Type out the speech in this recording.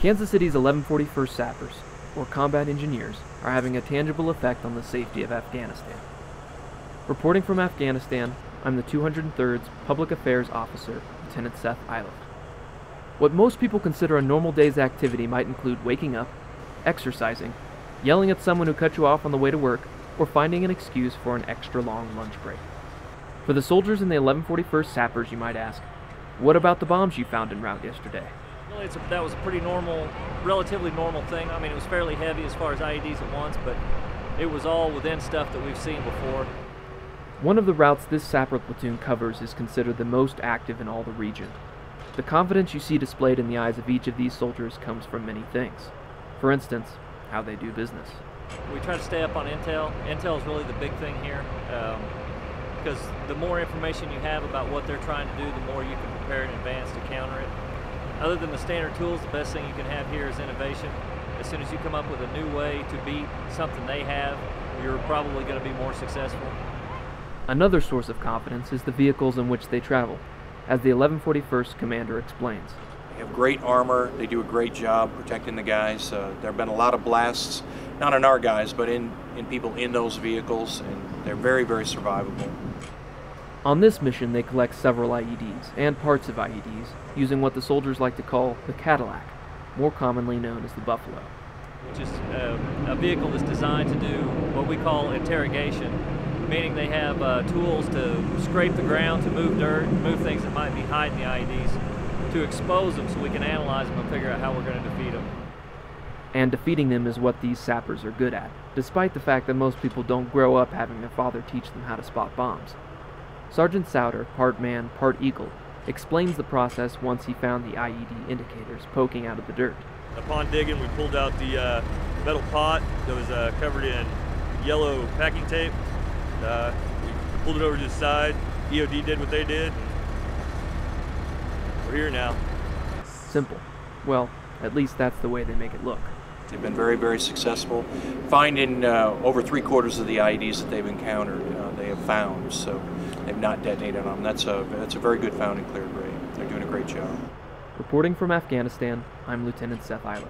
Kansas City's 1141st Sappers, or combat engineers, are having a tangible effect on the safety of Afghanistan. Reporting from Afghanistan, I'm the 203rd's Public Affairs Officer, Lieutenant Seth Iliff. What most people consider a normal day's activity might include waking up, exercising, yelling at someone who cut you off on the way to work, or finding an excuse for an extra long lunch break. For the soldiers in the 1141st Sappers, you might ask, what about the bombs you found en route yesterday? Really, that was a pretty normal, relatively normal thing. I mean, it was fairly heavy as far as IEDs at once, but it was all within stuff that we've seen before. One of the routes this Sapper platoon covers is considered the most active in all the region. The confidence you see displayed in the eyes of each of these soldiers comes from many things. For instance, how they do business. We try to stay up on intel. Intel is really the big thing here, because the more information you have about what they're trying to do, the more you can prepare in advance to counter it. Other than the standard tools, the best thing you can have here is innovation. As soon as you come up with a new way to beat something they have, you're probably going to be more successful. Another source of confidence is the vehicles in which they travel, as the 1141st commander explains. They have great armor, they do a great job protecting the guys. There have been a lot of blasts, not on our guys, but in people in those vehicles, and they're very, very survivable. On this mission, they collect several IEDs, and parts of IEDs, using what the soldiers like to call the Cadillac, more commonly known as the Buffalo. Which is a vehicle that's designed to do what we call interrogation, meaning they have tools to scrape the ground, to move dirt, move things that might be hiding the IEDs, to expose them so we can analyze them and figure out how we're going to defeat them. And defeating them is what these Sappers are good at, despite the fact that most people don't grow up having their father teach them how to spot bombs. Sergeant Souter, part man, part eagle, explains the process once he found the IED indicators poking out of the dirt. Upon digging, we pulled out the metal pot that was covered in yellow packing tape. We pulled it over to the side. EOD did what they did. We're here now. Simple. Well, at least that's the way they make it look. They've been very, very successful. Finding over 3/4 of the IEDs that they've encountered, they have found, so they've not detonated on them. That's a very good found and clear grade. They're doing a great job. Reporting from Afghanistan, I'm Lieutenant Seth Iliff.